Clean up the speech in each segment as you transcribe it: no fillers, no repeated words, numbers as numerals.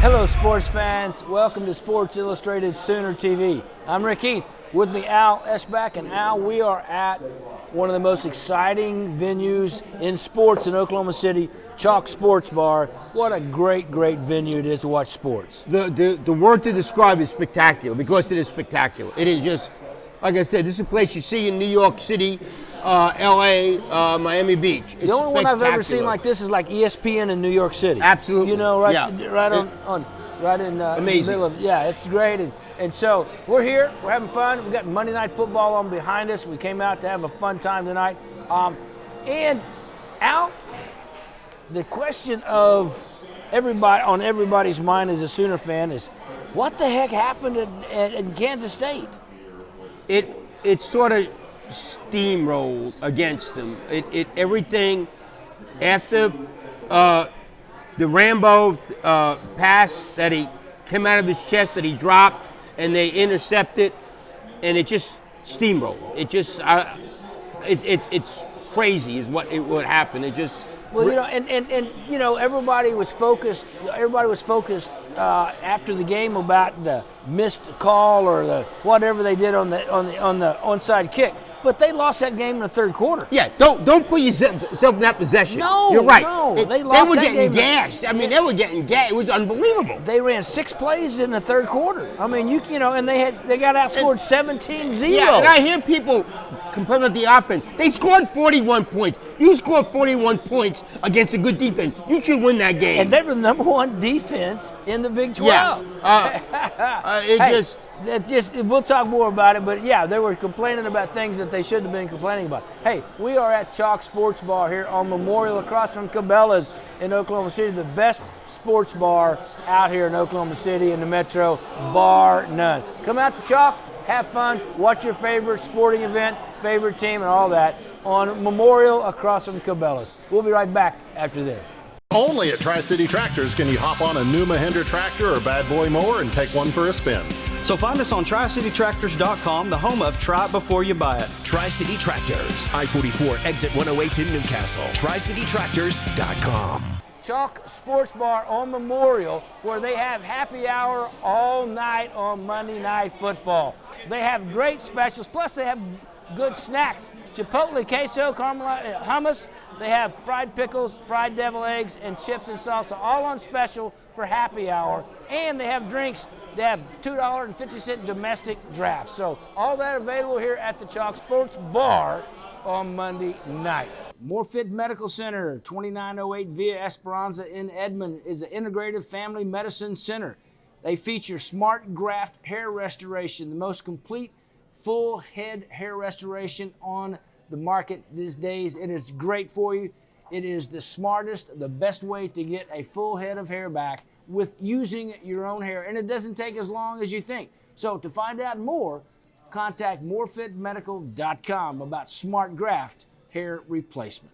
Hello, sports fans. Welcome to Sports Illustrated Sooner TV. I'm Rick Heath. With me, Al Eschbach. And Al, we are at one of the most exciting venues in sports in Oklahoma City, Chalk Sports Bar. What a great venue it is to watch sports. The word to describe is spectacular, because it is spectacular. It is just, like I said, this is a place you see in New York City, LA, Miami Beach. It's the only one I've ever seen like this is like ESPN in New York City. Absolutely. You know, right, yeah. right in the middle of, yeah, it's great. And so we're here, we're having fun. We've got Monday Night Football on behind us. We came out to have a fun time tonight. And Al, the question of everybody's mind as a Sooner fan is, what the heck happened in Kansas State? It sort of steamrolled against them. Everything after the Rambo pass that he came out of his chest that he dropped, and they intercepted, and it just steamrolled. It just it's crazy is what happened. It just everybody was focused. After the game about the missed call or the whatever they did on the onside kick, but they lost that game in the third quarter. Yeah, don't put yourself in that possession. No, you're right. No, they were getting gashed. I mean, they were getting gashed. It was unbelievable. They ran 6 plays in the third quarter. I mean, and they got outscored 17-0. Yeah, and I hear people complain about the offense. They scored 41 points. You scored 41 points against a good defense. You should win that game. And they were the number one defense in the Big 12. Yeah. We'll talk more about it, but yeah, they were complaining about things that they shouldn't have been complaining about. Hey, we are at Chalk Sports Bar here on Memorial across from Cabela's in Oklahoma City, the best sports bar out here in Oklahoma City in the metro, bar none. Come out to Chalk, have fun, watch your favorite sporting event, favorite team, and all that on Memorial across from Cabela's. We'll be right back after this. Only at Tri-City Tractors can you hop on a new Mahindra tractor or Bad Boy mower and take one for a spin. So find us on TriCityTractors.com, the home of Try It Before You Buy It. Tri-City Tractors, I-44, exit 108 in Newcastle. TriCityTractors.com. Chalk Sports Bar on Memorial, where they have happy hour all night on Monday Night Football. They have great specials, plus they have good snacks. Chipotle queso, caramelized hummus. They have fried pickles, fried devil eggs, and chips and salsa, all on special for happy hour. And they have drinks. They have $2.50 domestic draft. So all that available here at the Chalk Sports Bar on Monday night. Morfit Medical Center, 2908 Via Esperanza in Edmond, is an integrative family medicine center. They feature Smart Graft hair restoration, the most complete full head hair restoration on the market these days. It is great for you. It is the smartest, the best way to get a full head of hair back with using your own hair, and it doesn't take as long as you think. So to find out more, contact morefitmedical.com about Smart Graft hair replacement.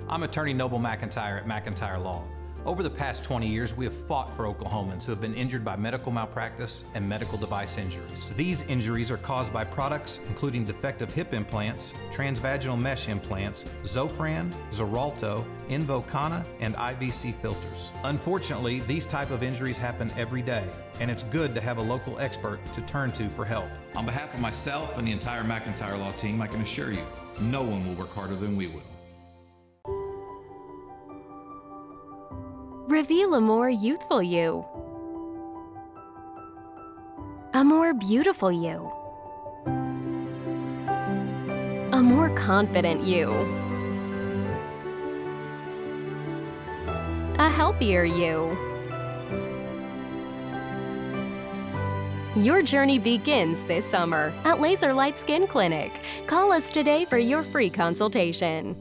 I'm attorney Noble McIntyre at McIntyre Law. Over the past 20 years, we have fought for Oklahomans who have been injured by medical malpractice and medical device injuries. These injuries are caused by products including defective hip implants, transvaginal mesh implants, Zofran, Xarelto, Invokana, and IVC filters. Unfortunately, these type of injuries happen every day, and it's good to have a local expert to turn to for help. On behalf of myself and the entire McIntyre Law team, I can assure you, no one will work harder than we will. Reveal a more youthful you. A more beautiful you. A more confident you. A healthier you. Your journey begins this summer at Laser Light Skin Clinic. Call us today for your free consultation.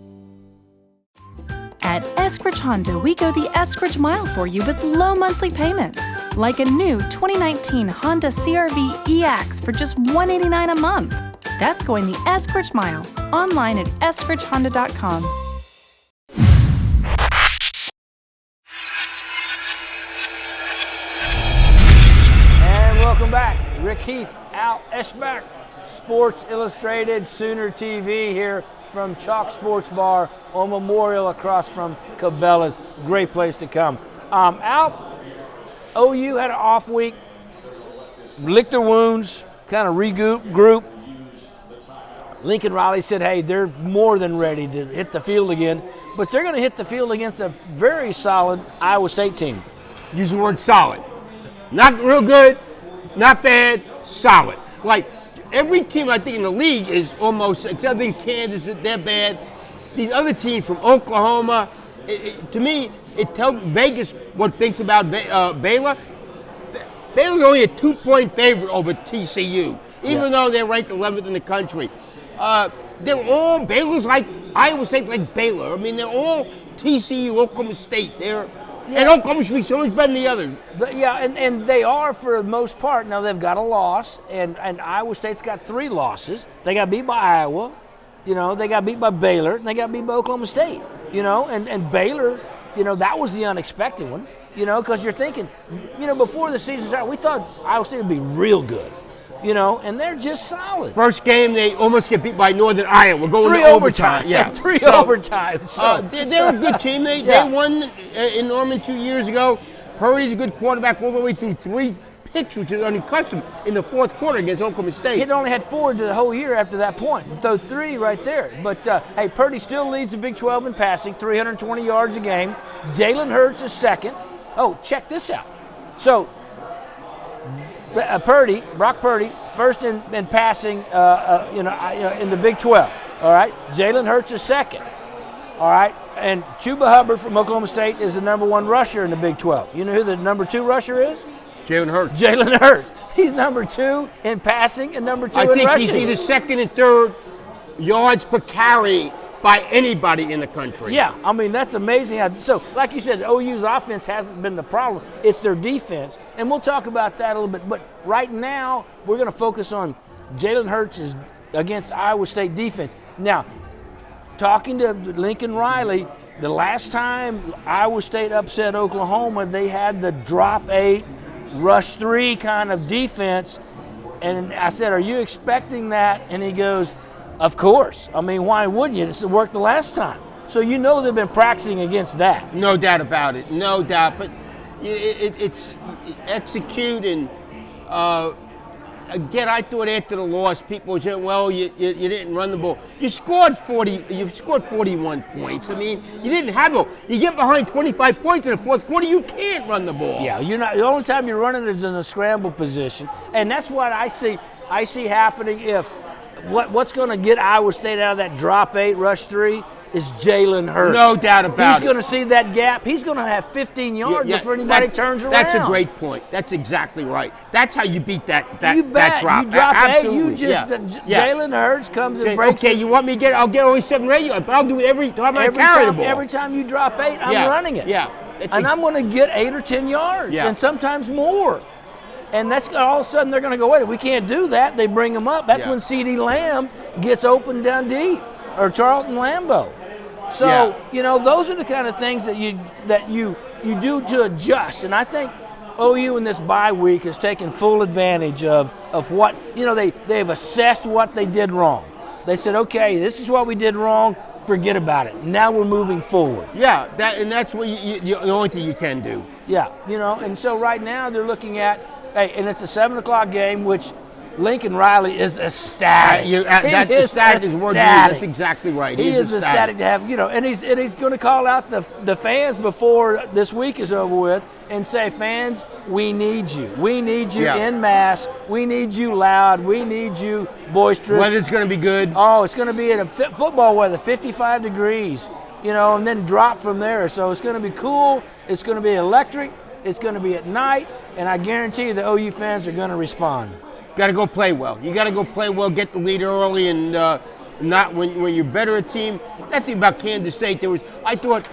At Eskridge Honda, we go the Eskridge Mile for you with low monthly payments. Like a new 2019 Honda CR-V EX for just $189 a month. That's going the Eskridge Mile. Online at eskridgehonda.com. And welcome back. Rick Heath, Al Eschbach, Sports Illustrated Sooner TV here from Chalk Sports Bar on Memorial across from Cabela's. Great place to come. Al, OU had an off week, licked their wounds, kind of regroup. Lincoln Riley said, hey, they're more than ready to hit the field again, but they're going to hit the field against a very solid Iowa State team. Use the word solid. Not real good, not bad, solid. Like, every team I think in the league is almost, except in Kansas, they're bad. These other teams from Oklahoma, to me, it tells Vegas what thinks about Baylor. Baylor's only a 2-point favorite over TCU, even though they're ranked 11th in the country. Baylor's like, Iowa State's like Baylor. I mean, they're all TCU, Oklahoma State. And Oklahoma should be so much better than the others. And they are for the most part. Now, they've got a loss, and Iowa State's got 3 losses. They got beat by Iowa. They got beat by Baylor, and they got beat by Oklahoma State. And Baylor, that was the unexpected one. Because you're thinking, before the season started, we thought Iowa State would be real good. And they're just solid. First game, they almost get beat by Northern Iowa. Going 3 to overtime. Yeah, 3 overtime. So. They're a good team. They won in Norman 2 years ago. Purdy's a good quarterback all the way through 3 picks, which is unaccustomed in the fourth quarter against Oklahoma State. He'd only had 4 the whole year after that point. So 3 right there. But, hey, Purdy still leads the Big 12 in passing, 320 yards a game. Jalen Hurts is second. Oh, check this out. So, Brock Purdy, first in passing, in the Big 12. All right, Jalen Hurts is second. All right, and Chuba Hubbard from Oklahoma State is the number 1 rusher in the Big 12. You know who the number 2 rusher is? Jalen Hurts. Jalen Hurts. He's number 2 in passing and number 2 in rushing. I think he's either second and third yards per carry by anybody in the country. Yeah, I mean, that's amazing. So, like you said, OU's offense hasn't been the problem. It's their defense, and we'll talk about that a little bit. But right now, we're going to focus on Jalen Hurts against Iowa State defense. Now, talking to Lincoln Riley, the last time Iowa State upset Oklahoma, they had the drop 8, rush 3 kind of defense. And I said, are you expecting that? And he goes, of course. I mean, why wouldn't you? It worked the last time. So they've been practicing against that. No doubt about it. No doubt. But it's execute and again, I thought after the loss, people were saying, well, you didn't run the ball. You scored 41 points. I mean, you didn't have it. You get behind 25 points in the fourth quarter, you can't run the ball. Yeah, you're not. The only time you're running is in a scramble position. And that's what I see happening if what's going to get Iowa State out of that drop 8, rush 3 is Jalen Hurts. No doubt about it. He's going to see that gap. He's going to have 15 yards before anybody turns around. That's a great point. That's exactly right. That's how you beat that you bet. That drop. You drop Absolutely. 8, you just Jalen Hurts comes and breaks it. You want me to get? I'll get only 7 or 8 yards, but I'll do it every time I carry the ball. Every time you drop 8, I'm running it. Yeah. And I'm going to get 8 or 10 yards, and sometimes more. And that's all of a sudden they're going to go, wait, we can't do that. They bring them up. That's when CeeDee Lamb gets open down deep, or Charlton Lambeau. So, those are the kind of things that you do to adjust. And I think OU in this bye week has taken full advantage of what, they've assessed what they did wrong. They said, okay, this is what we did wrong. Forget about it. Now we're moving forward. Yeah, that's what the only thing you can do. Yeah, and so right now they're looking at, and it's a 7 o'clock game, which Lincoln Riley is ecstatic. Ecstatic is the word. That's exactly right. He is ecstatic to have, and he's going to call out the fans before this week is over with and say, fans, we need you. We need you en masse. We need you loud. We need you boisterous. Weather's going to be good. Oh, it's going to be in a football weather, 55 degrees, and then drop from there. So it's going to be cool. It's going to be electric. It's going to be at night, and I guarantee you the OU fans are going to respond. Got to go play well. You got to go play well, get the lead early, and not when you're better a team. That's the thing about Kansas State. I thought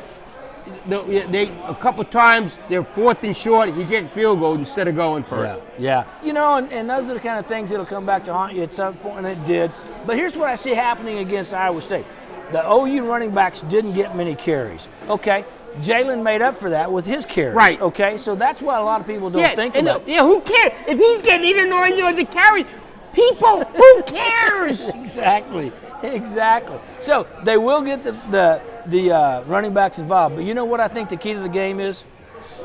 they a couple times they're 4th and short. You get field goal instead of going for it. Yeah. And those are the kind of things that'll come back to haunt you at some point, and it did. But here's what I see happening against Iowa State. The OU running backs didn't get many carries. Okay. Jalen made up for that with his carries. Right. Okay, so that's what a lot of people don't think about. Who cares? If he's getting 8 or 9 yards of carry, people, who cares? Exactly. So they will get the running backs involved. But you know what I think the key to the game is?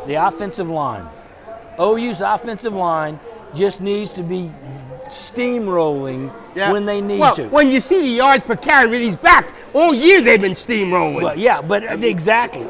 The offensive line. OU's offensive line just needs to be steamrolling when they need to. When you see the yards per carry with his back, all year they've been steamrolling. But exactly,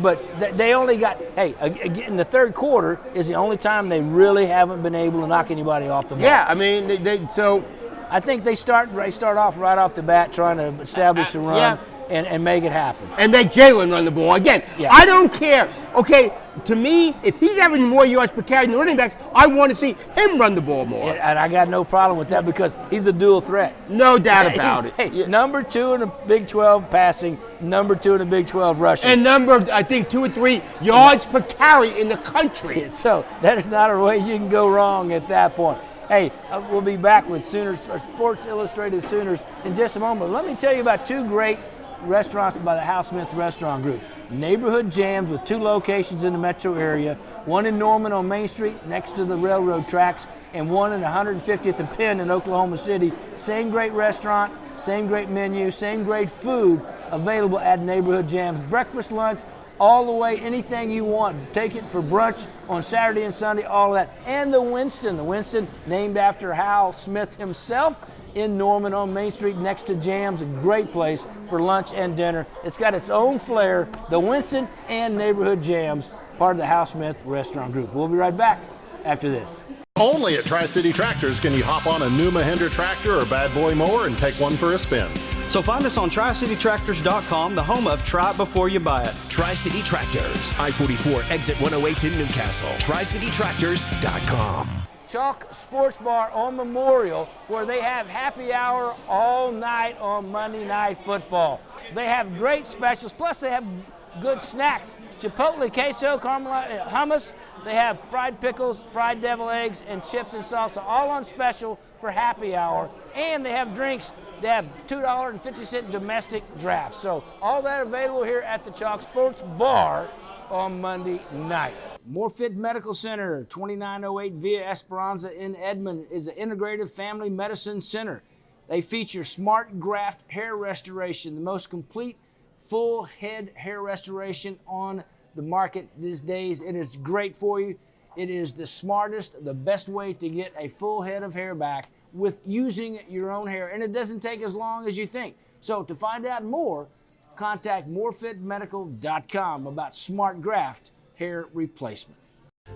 but they only got, in the third quarter is the only time they really haven't been able to knock anybody off the ball. Yeah, I mean, so I think they start off right off the bat trying to establish a run and make it happen. And make Jalen run the ball. Again, I don't care. Okay, to me, if he's having more yards per carry than the running backs, I want to see him run the ball more. And I got no problem with that because he's a dual threat. No doubt about it. Number 2 in the Big 12 passing, number 2 in the Big 12 rushing. And I think 2 or 3 yards per carry in the country. So that is not a way you can go wrong at that point. Hey, we'll be back with Sports Illustrated Sooners in just a moment. Let me tell you about 2 great restaurants by the Hal Smith Restaurant Group. Neighborhood Jams with 2 locations in the metro area, one in Norman on Main Street next to the railroad tracks, and one in 150th and Penn in Oklahoma City. Same great restaurant, same great menu, same great food available at Neighborhood Jams. Breakfast, lunch, all the way, anything you want. Take it for brunch on Saturday and Sunday, all of that. And the Winston named after Hal Smith himself, in Norman on Main Street next to Jams, a great place for lunch and dinner. It's got its own flair. The Winston and Neighborhood Jams, part of the Hal Smith Restaurant Group. We'll be right back after this. Only at Tri-City Tractors can you hop on a new Mahindra tractor or Bad Boy mower and take one for a spin. So find us on TriCityTractors.com, the home of Try It Before You Buy It. Tri-City Tractors, I-44, exit 108 in Newcastle. TriCityTractors.com. Chalk Sports Bar on Memorial, where they have happy hour all night on Monday Night Football. They have great specials, plus they have good snacks. Chipotle queso, caramelized hummus. They have fried pickles, fried devil eggs, and chips and salsa, all on special for happy hour. And they have drinks. They have $2.50 domestic drafts. So all that available here at the Chalk Sports Bar on Monday night. Morfit Medical Center, 2908 Via Esperanza in Edmond, is an integrative family medicine center. They feature Smart Graft hair restoration, the most complete full head hair restoration on the market these days. It is great for you. It is the smartest, the best way to get a full head of hair back with using your own hair, and it doesn't take as long as you think. So to find out more, contact morefitmedical.com about Smart Graft hair replacement.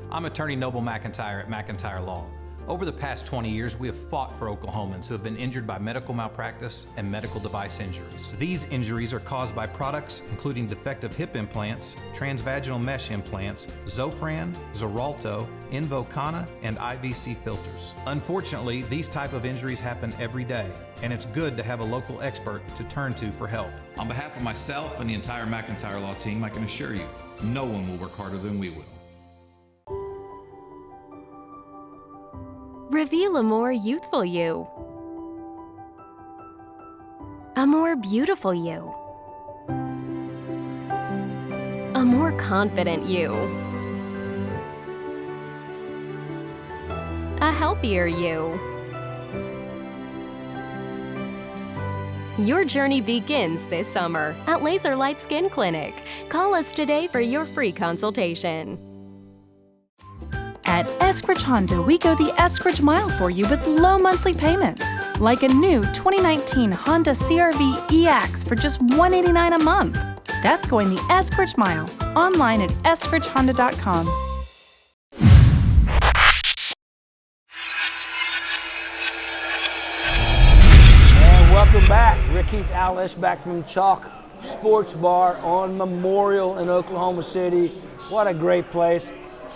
I'm attorney Noble McIntyre at McIntyre Law. Over the past 20 years, we have fought for Oklahomans who have been injured by medical malpractice and medical device injuries. These injuries are caused by products including defective hip implants, transvaginal mesh implants, Zofran, Xarelto, Invokana, and IVC filters. Unfortunately, these type of injuries happen every day, and it's good to have a local expert to turn to for help. On behalf of myself and the entire McIntyre Law team, I can assure you, no one will work harder than we will. Reveal a more youthful you. A more beautiful you. A more confident you. A healthier you. Your journey begins this summer at Laser Light Skin Clinic. Call us today for your free consultation. At Eskridge Honda, we go the Eskridge mile for you with low monthly payments. Like a new 2019 Honda CR-V EX for just $189 a month. That's going the Eskridge mile. Online at eskridgehonda.com. And welcome back. Rick Keith Alish back from Chalk Sports Bar on Memorial in Oklahoma City. What a great place.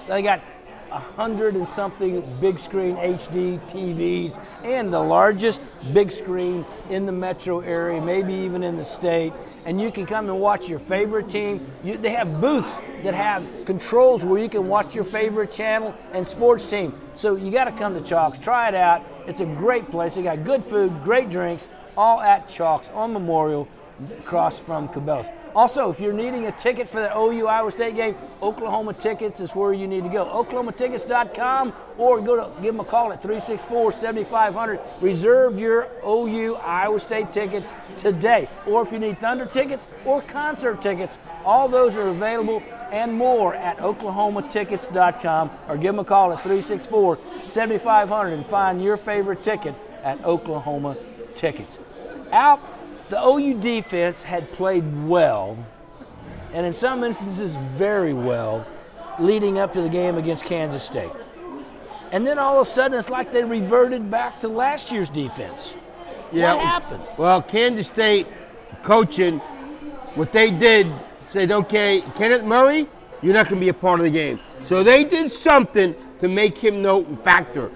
They got 100 and something big screen HD TVs and the largest big screen in the metro area, maybe even in the state. And you can come and watch your favorite team. They have booths that have controls where you can watch your favorite channel and sports team. So you got to come to Chalk's, try it out. It's a great place. They got good food, great drinks, all at Chalk's on Memorial, across from Cabela's. Also, if you're needing a ticket for the OU Iowa State game, Oklahoma Tickets is where you need to go. OklahomaTickets.com, or give them a call at 364-7500. Reserve your OU Iowa State tickets today. Or if you need Thunder tickets or concert tickets, all those are available and more at OklahomaTickets.com, or give them a call at 364-7500 and find your favorite ticket at Oklahoma Tickets. Al, the OU defense had played well, and in some instances very well, leading up to the game against Kansas State. And then all of a sudden, it's like they reverted back to last year's defense. Yeah. What happened? Well, Kansas State coaching, what they did, said, okay, Kenneth Murray, you're not going to be a part of the game. So they did something to make him no factor.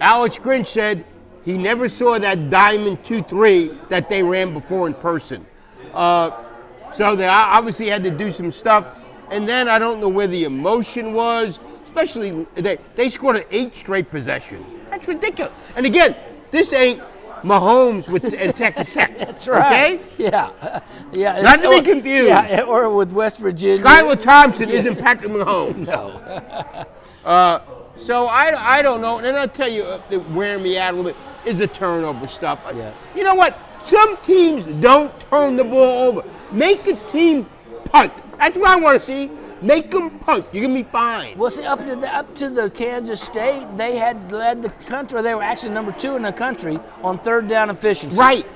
Alex Grinch said he never saw that diamond 2-3 that they ran before in person. So they obviously had to do some stuff. And then I don't know where the emotion was, especially they scored an 8 straight possessions. That's ridiculous. And again, this ain't Mahomes and Texas Tech. That's right. Okay? Yeah. Yeah. Not to be confused. Yeah, or with West Virginia. Skylar Thompson isn't Patrick Mahomes. No. So I don't know. And I'll tell you, wearing me out a little bit is the turnover stuff. Yeah. You know what? Some teams don't turn the ball over. Make a team punt. That's what I want to see. Make them punt. You're going to be fine. Well, see, up to the Kansas State, they had led the country. They were actually number 2 in the country on third down efficiency. Right.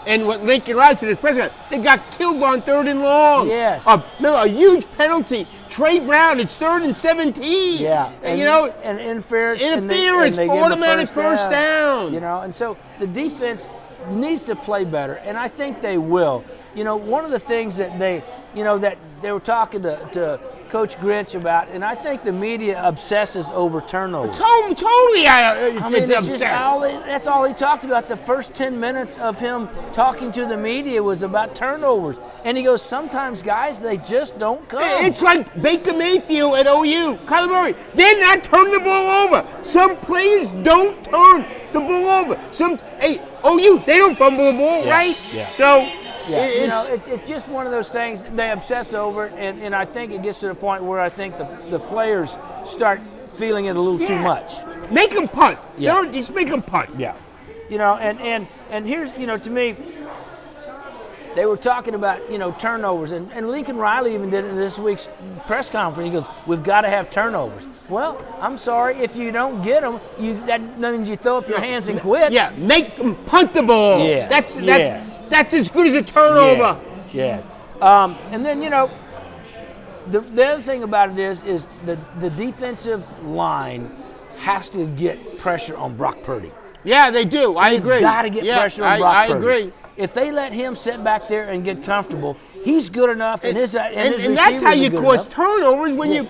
And what Lincoln Riley said, his president, they got killed on 3rd and long. Yes. A huge penalty. Trey Brown, it's 3rd and 17. Yeah. And interference. Interference and they for automatic first down. You know, and so the defense needs to play better, and I think they will. You know, one of the things that they were talking to Coach Grinch about, and I think the media obsesses over turnovers. Totally, that's all he talked about. The first 10 minutes of him talking to the media was about turnovers. And he goes, sometimes, guys, they just don't come. It's like Baker Mayfield at OU. Kyler Murray, they're not turning the ball over. Some players don't turn the ball over. OU, they don't fumble the ball, right? Yeah. So, it's just one of those things they obsess over it, and I think it gets to the point where I think the players start feeling it a little too much. Make them punt. Yeah. Just make them punt. Yeah. And here's, to me, they were talking about, turnovers, and Lincoln Riley even did it in this week's press conference. He goes, we've got to have turnovers. Well, I'm sorry, if you don't get them, that means you throw up your hands and quit. Yeah, make them punt the ball. Yes. That's as good as a turnover. Yes. And then, the other thing about it is the defensive line has to get pressure on Brock Purdy. Yeah, they do. I agree. They've got to get pressure on Brock Purdy. I agree. If they let him sit back there and get comfortable, he's good enough, and his that's how you cause turnovers when you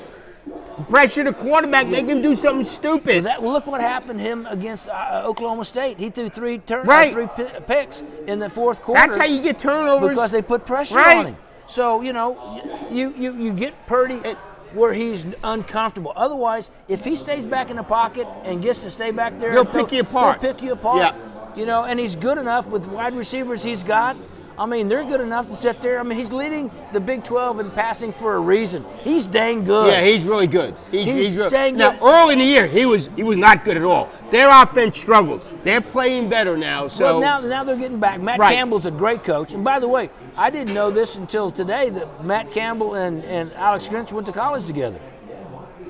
pressure the quarterback, make him do something stupid. Look what happened to him against Oklahoma State. He threw three picks in the fourth quarter. That's how you get turnovers. Because they put pressure on him. So, you get Purdy where he's uncomfortable. Otherwise, if he stays back in the pocket and gets to stay back there, he'll pick you apart. Yeah. And he's good enough with wide receivers he's got. I mean, they're good enough to sit there. I mean, he's leading the Big 12 in passing for a reason. He's dang good. Yeah, he's really good. He's really, dang good. Now, early in the year, he was not good at all. Their offense struggled. They're playing better now. So now they're getting back. Matt Campbell's a great coach. And by the way, I didn't know this until today that Matt Campbell and Alex Grinch went to college together.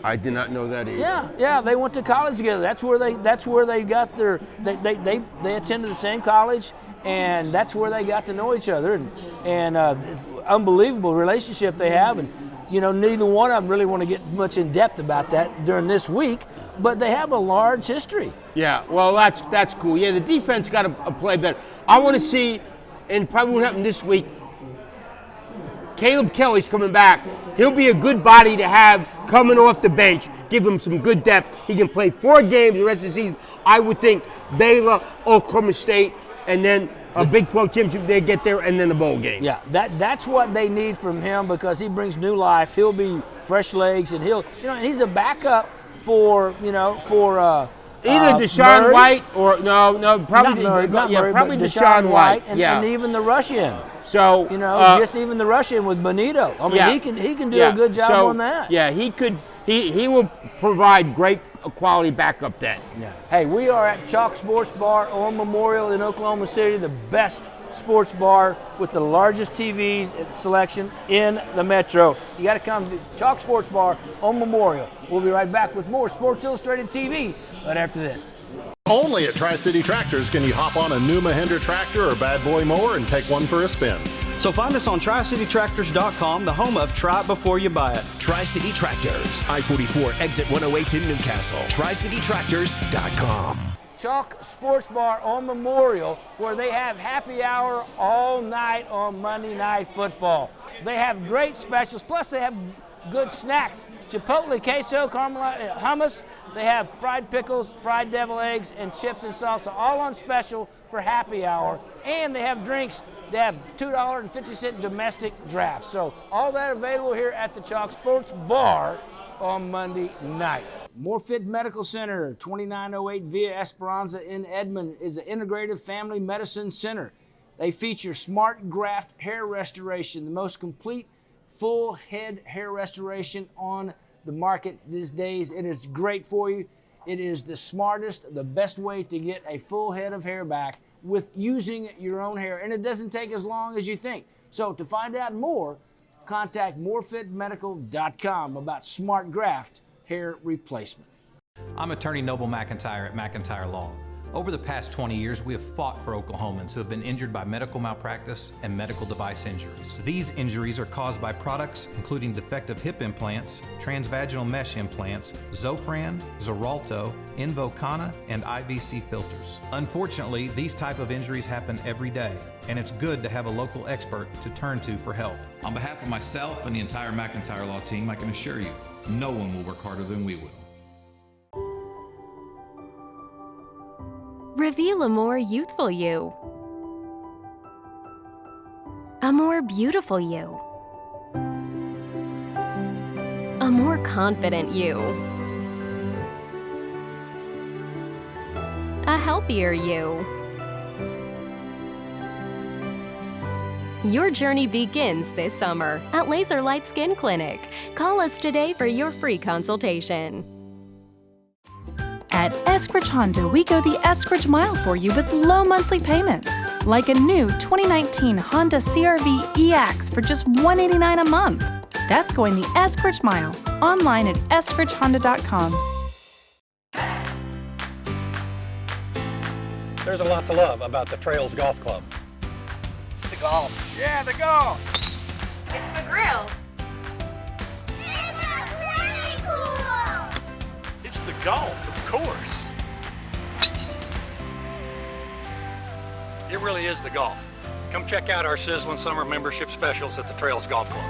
I did not know that either. Yeah, they went to college together. That's where they got their they attended the same college, and that's where they got to know each other, and unbelievable relationship they have. And neither one of them really want to get much in depth about that during this week, but they have a large history. Yeah, well that's cool. Yeah, the defense got to play better. I want to see, and probably won't happen this week, Caleb Kelly's coming back. He'll be a good body to have coming off the bench. Give him some good depth. He can play 4 games the rest of the season. I would think Baylor, Oklahoma State, and then a Big 12 championship, they get there, and then the bowl game. Yeah, that's what they need from him because he brings new life. He'll be fresh legs, and he's a backup for Either Deshaun Murray. White or no, probably Not Murray, probably but Deshaun White. and even the Russian. So just even the Russian with Benito. I mean, he can do a good job on that. Yeah, he could. He will provide great quality backup then. Yeah. Hey, we are at Chalk Sports Bar on Memorial in Oklahoma City, the best sports bar with the largest TVs selection in the metro. You got to come to Chalk Sports Bar on Memorial. We'll be right back with more Sports Illustrated TV right after this. Only at Tri-City Tractors can you hop on a new Mahindra tractor or bad boy mower and take one for a spin. So find us on TriCityTractors.com, the home of Try It Before You Buy It. Tri-City Tractors, I-44 exit 108 in Newcastle. TriCityTractors.com. Chalk Sports Bar on Memorial, where they have happy hour all night on Monday Night Football. They have great specials, plus they have good snacks. Chipotle, queso, caramelized hummus. They have fried pickles, fried devil eggs, and chips and salsa, all on special for happy hour. And they have drinks. They have $2.50 domestic drafts. So all that available here at the Chalk Sports Bar on Monday night. Morfit Medical Center, 2908 Via Esperanza in Edmond, is an integrative family medicine center. They feature Smart Graft hair restoration, the most complete full head hair restoration on the market these days. It is great for you. It is the smartest, the best way to get a full head of hair back with using your own hair, and it doesn't take as long as you think. So to find out more, contact morefitmedical.com about Smart Graft hair replacement. I'm attorney Noble McIntyre at McIntyre Law. Over the past 20 years, we have fought for Oklahomans who have been injured by medical malpractice and medical device injuries. These injuries are caused by products including defective hip implants, transvaginal mesh implants, Zofran, Xarelto, Invocana, and IVC filters. Unfortunately, these type of injuries happen every day, and it's good to have a local expert to turn to for help. On behalf of myself and the entire McIntyre Law team, I can assure you, no one will work harder than we will. Reveal a more youthful you. A more beautiful you. A more confident you. A healthier you. Your journey begins this summer at Laser Light Skin Clinic. Call us today for your free consultation. At Eskridge Honda, we go the Eskridge Mile for you with low monthly payments, like a new 2019 Honda CR-V EX for just $189 a month. That's going the Eskridge Mile, online at eskridgehonda.com. There's a lot to love about the Trails Golf Club. It's the golf. Yeah, the golf. It's the grill. It's a swimming pool. It's the golf, of course. It really is the golf. Come check out our sizzling summer membership specials at the Trails Golf Club.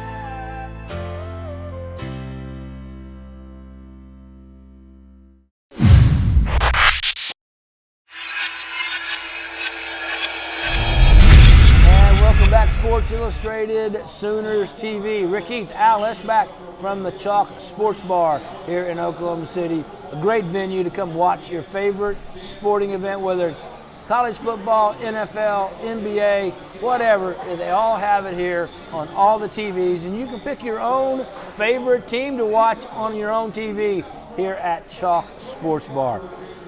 Welcome back, Sports Illustrated Sooners TV. Rick Heath, Al Eschbach from the Chalk Sports Bar here in Oklahoma City. A great venue to come watch your favorite sporting event, whether it's college football, NFL, NBA, whatever. They all have it here on all the TVs, and you can pick your own favorite team to watch on your own TV here at Chalk Sports Bar.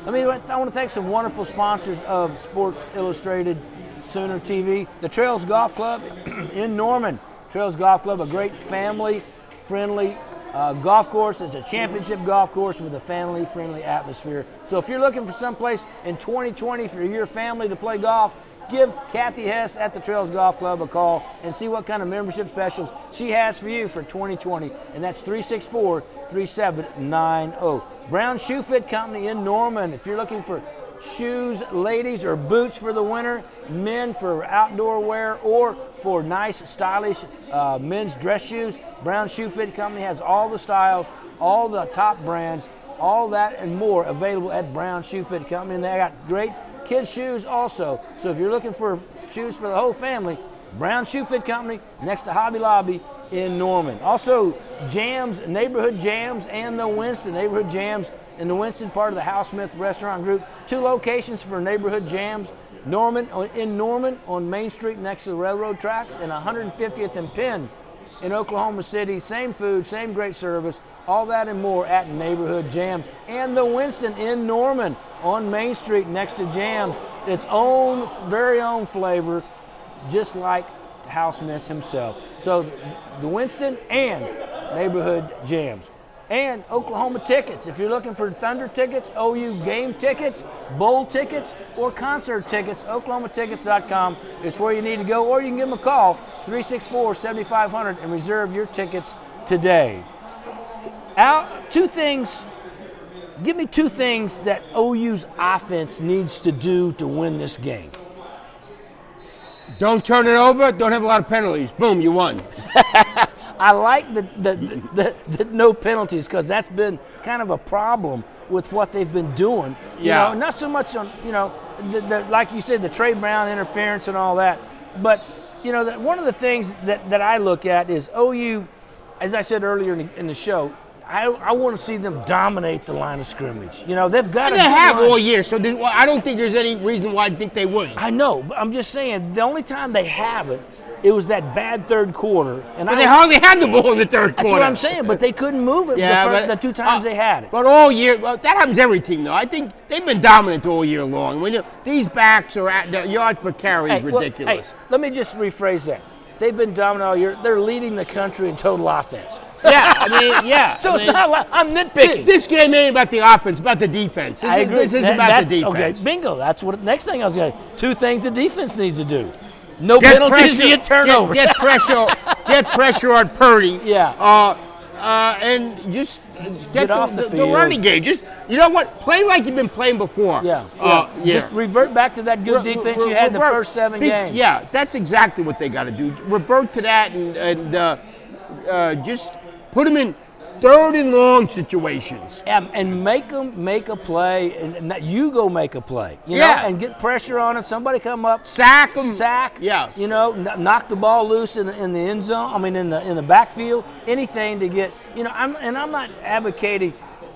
I want to thank some wonderful sponsors of Sports Illustrated Sooner TV. The Trails Golf Club in Norman. Trails Golf Club, a great family-friendly golf course. It's a championship golf course with a family-friendly atmosphere. So if you're looking for someplace in 2020 for your family to play golf, give Kathy Hess at the Trails Golf Club a call and see what kind of membership specials she has for you for 2020. And that's 364-3790. Brown Shoe Fit Company in Norman. If you're looking for shoes, ladies, or boots for the winter, men for outdoor wear, or for nice, stylish men's dress shoes, Brown Shoe Fit Company has all the styles, all the top brands, all that and more available at Brown Shoe Fit Company. And they got great kids' shoes also. So if you're looking for shoes for the whole family, Brown Shoe Fit Company next to Hobby Lobby in Norman. Also, Jams, Neighborhood Jams, and the Winston Neighborhood Jams in the Winston, part of the Hal Smith Restaurant Group. 2 locations for neighborhood jams. In Norman on Main Street next to the railroad tracks, and 150th and Penn in Oklahoma City. Same food, same great service, all that and more at Neighborhood Jams. And the Winston in Norman on Main Street next to Jams. Its own, very own flavor, just like Hal Smith himself. So the Winston and Neighborhood Jams. And Oklahoma tickets. If you're looking for Thunder tickets, OU game tickets, bowl tickets, or concert tickets, OklahomaTickets.com is where you need to go. Or you can give them a call, 364-7500, and reserve your tickets today. Al, 2 things. Give me 2 things that OU's offense needs to do to win this game. Don't turn it over. Don't have a lot of penalties. Boom, you won. I like the no penalties, because that's been kind of a problem with what they've been doing. You know, not so much on, like you said, the Trey Brown interference and all that. But, one of the things that I look at is OU, as I said earlier in the show, I want to see them dominate the line of scrimmage. They've got. And they have all year, so I don't think there's any reason why I think they wouldn't. I know, but I'm just saying the only time they haven't, it was that bad third quarter. But they hardly had the ball in the third quarter. That's what I'm saying, but they couldn't move it the 2 times they had it. But all year, that happens to every team, though. I think they've been dominant all year long. These backs are at the yards per carry is ridiculous. Let me just rephrase that. They've been dominant all year. They're leading the country in total offense. Yeah, So it's not like I'm nitpicking. This game ain't about the offense, it's about the defense. I agree. This is about the defense. Okay, bingo. That's what. Next thing I was going to 2 things the defense needs to do. No penalties, get turnovers. Get pressure on Purdy. Yeah. And just get off the field. The running game. Just, you know what? Play like you've been playing before. Yeah. Just revert back to that good defense you had the first 7 games. Yeah, that's exactly what they got to do. Revert to that and just put them in 3rd and long situations. And make them make a play, and you go make a play. You know, and get pressure on them. Somebody come up, sack them, Yeah. Knock the ball loose in the end zone. I mean, in the backfield. Anything to get. I'm not advocating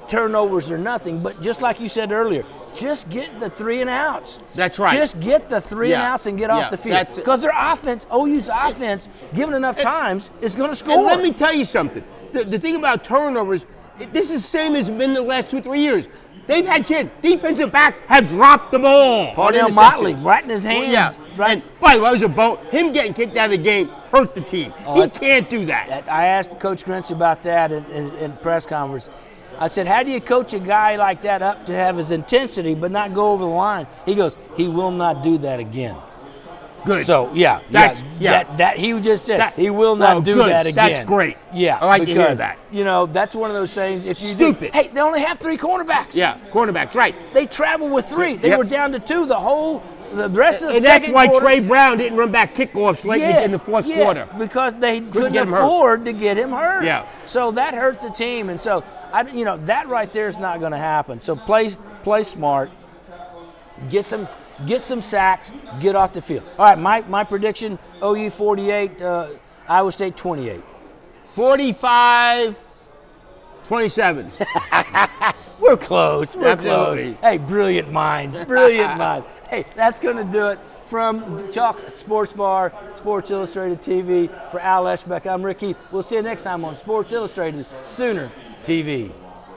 turnovers or nothing, but just like you said earlier, just get the 3 and outs. That's right. Just get the 3 and outs and get off the field. Because their offense, OU's offense, given enough times, is going to score. And let me tell you something. The thing about turnovers, this is the same as it's been the last 2 or 3 years. They've had defensive backs have dropped the ball. Parnell Motley right in his hands. Yeah. Right. And by the way, him getting kicked out of the game hurt the team. He can't do that. I asked Coach Grinch about that in press conference. I said, how do you coach a guy like that up to have his intensity but not go over the line? He goes, he will not do that again. Good. So, that he just said he will not do that again. That's great. Yeah, I like to hear that. That's one of those things. If you Stupid. Hey, they only have 3 cornerbacks. Yeah, cornerbacks, right. They travel with 3. They were down to 2 the rest of the and second that's why quarter. Trey Brown didn't run back kickoffs late in the fourth quarter. Because they couldn't afford to get him hurt. Yeah. So that hurt the team, and so that right there is not going to happen. So play smart, get some sacks, get off the field. All right, my prediction: OU 48, Iowa State 28. 45-27. We're close. We're Absolutely. close. Hey, brilliant minds. Brilliant minds. Hey, that's going to do it from Chalk Sports Bar, Sports Illustrated TV. For Al Eschbeck, I'm Rick Heath. We'll see you next time on Sports Illustrated Sooner TV.